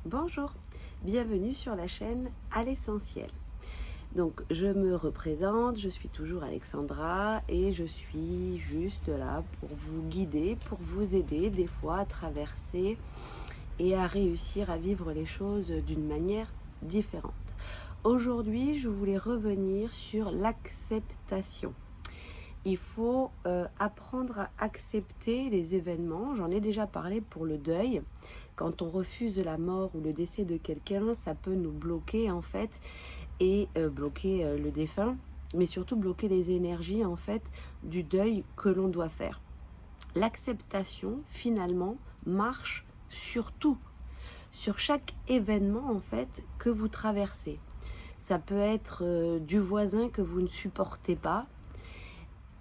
Bonjour, bienvenue sur la chaîne À l'essentiel. Donc je me représente, je suis toujours Alexandra et je suis juste là pour vous guider, pour vous aider des fois à traverser et à réussir à vivre les choses d'une manière différente. Aujourd'hui, je voulais revenir sur l'acceptation. Il faut apprendre à accepter les événements. J'en ai déjà parlé pour le deuil. Quand on refuse la mort ou le décès de quelqu'un, ça peut nous bloquer en fait et bloquer le défunt, mais surtout bloquer les énergies en fait du deuil que l'on doit faire. L'acceptation finalement marche sur tout, sur chaque événement en fait que vous traversez. Ça peut être du voisin que vous ne supportez pas.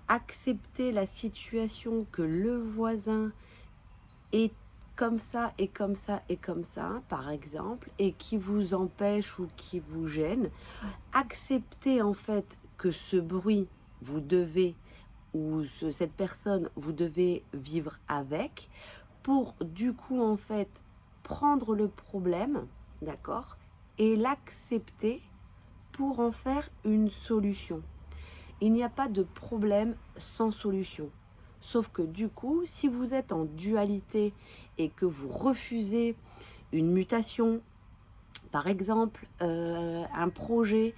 Accepter la situation que le voisin est comme ça et comme ça et comme ça, par exemple, et qui vous empêche ou qui vous gêne. Accepter en fait que ce bruit, vous devez, cette personne, vous devez vivre avec, pour du coup en fait prendre le problème, d'accord, et l'accepter pour en faire une solution. Il n'y a pas de problème sans solution. Sauf que du coup, si vous êtes en dualité et que vous refusez une mutation, par exemple, un projet,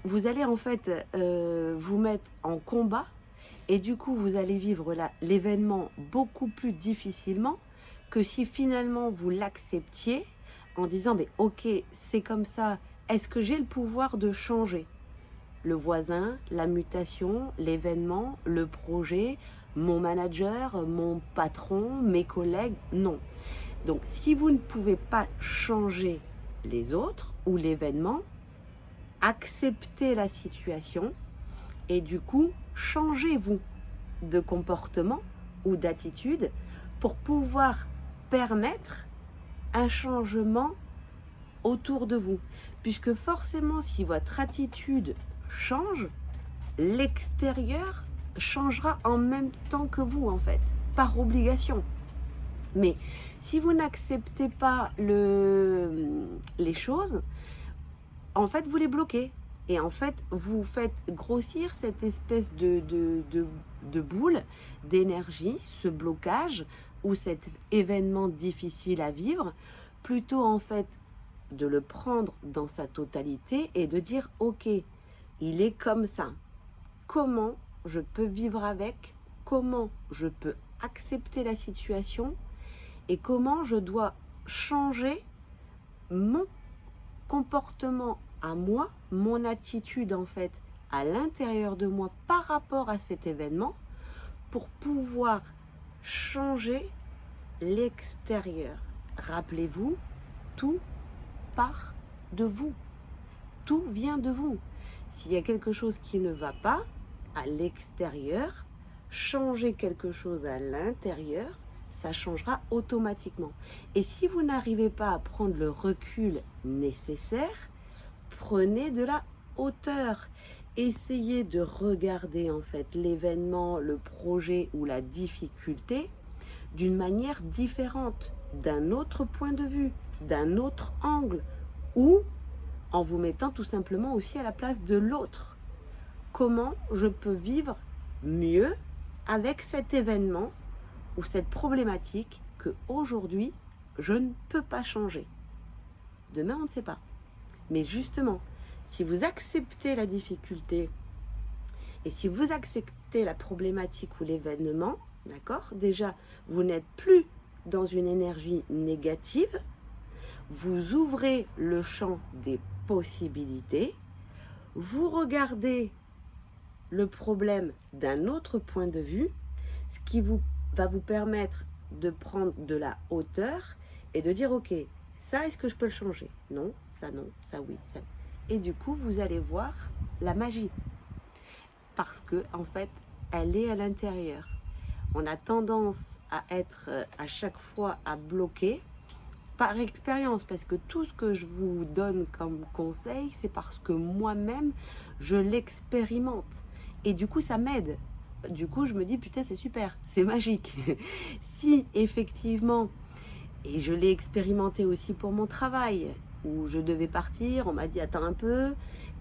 vous allez en fait vous mettre en combat et du coup, vous allez vivre l'événement beaucoup plus difficilement que si finalement vous l'acceptiez en disant, mais ok, c'est comme ça, est-ce que j'ai le pouvoir de changer ? Le voisin, la mutation, l'événement, le projet, mon manager, mon patron, mes collègues, non. Donc si vous ne pouvez pas changer les autres ou l'événement, acceptez la situation et du coup, changez-vous de comportement ou d'attitude pour pouvoir permettre un changement autour de vous. Puisque forcément, si votre attitude change, l'extérieur changera en même temps que vous, en fait, par obligation. Mais si vous n'acceptez pas les choses, en fait, vous les bloquez. Et en fait, vous faites grossir cette espèce de boule d'énergie, ce blocage ou cet événement difficile à vivre, plutôt en fait de le prendre dans sa totalité et de dire ok, il est comme ça. Comment je peux vivre avec? Comment je peux accepter la situation? Et comment je dois changer mon comportement à moi, mon attitude en fait à l'intérieur de moi par rapport à cet événement pour pouvoir changer l'extérieur. Rappelez-vous, tout part de vous. Tout vient de vous. S'il y a quelque chose qui ne va pas à l'extérieur, changer quelque chose à l'intérieur, ça changera automatiquement. Et si vous n'arrivez pas à prendre le recul nécessaire, prenez de la hauteur. Essayez de regarder en fait l'événement, le projet ou la difficulté d'une manière différente, d'un autre point de vue, d'un autre angle, ou en vous mettant tout simplement aussi à la place de l'autre. Comment je peux vivre mieux avec cet événement ou cette problématique que aujourd'hui je ne peux pas changer. Demain, on ne sait pas. Mais justement, si vous acceptez la difficulté et si vous acceptez la problématique ou l'événement, d'accord, déjà, vous n'êtes plus dans une énergie négative, vous ouvrez le champ des possibilités, vous regardez le problème d'un autre point de vue, ce qui va vous permettre de prendre de la hauteur et de dire ok, ça est-ce que je peux le changer? Non, ça oui, ça. Et du coup, vous allez voir la magie. Parce que en fait, elle est à l'intérieur. On a tendance à être à chaque fois à bloquer par expérience, parce que tout ce que je vous donne comme conseil, c'est parce que moi-même, je l'expérimente. Et du coup, ça m'aide. Du coup, je me dis, putain, c'est super, c'est magique. Si effectivement, Et je l'ai expérimenté aussi pour mon travail, où je devais partir, on m'a dit attends un peu,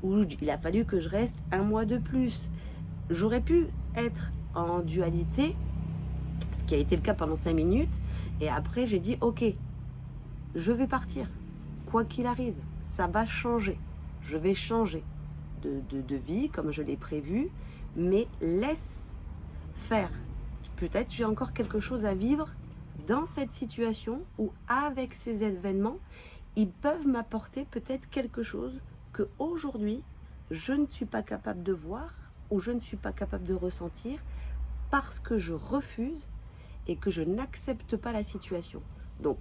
où il a fallu que je reste un mois de plus. J'aurais pu être en dualité, ce qui a été le cas pendant 5 minutes, et après j'ai dit ok, je vais partir, quoi qu'il arrive, ça va changer, je vais changer de vie comme je l'ai prévu, mais laisse faire. Peut-être j'ai encore quelque chose à vivre dans cette situation ou avec ces événements, ils peuvent m'apporter peut-être quelque chose que aujourd'hui je ne suis pas capable de voir ou je ne suis pas capable de ressentir parce que je refuse et que je n'accepte pas la situation. Donc,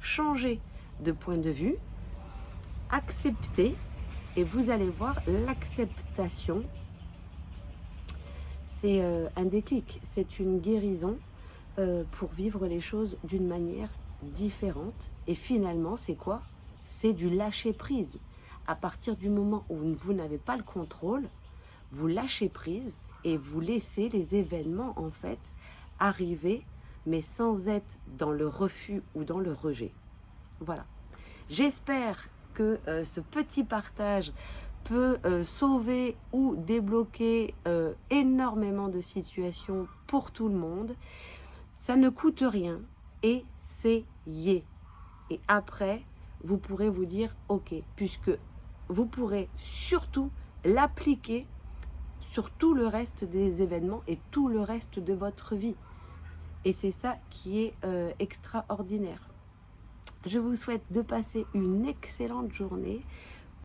changer de point de vue, accepter, et vous allez voir, l'acceptation, c'est un déclic, c'est une guérison pour vivre les choses d'une manière différente. Et finalement, c'est quoi? C'est du lâcher-prise. À partir du moment où vous n'avez pas le contrôle, vous lâchez prise et vous laissez les événements en fait arriver, mais sans être dans le refus ou dans le rejet. Voilà. J'espère que ce petit partage peut sauver ou débloquer énormément de situations pour tout le monde. Ça ne coûte rien, essayez. Et après, vous pourrez vous dire ok, puisque vous pourrez surtout l'appliquer sur tout le reste des événements et tout le reste de votre vie. Et c'est ça qui est extraordinaire. Je vous souhaite de passer une excellente journée.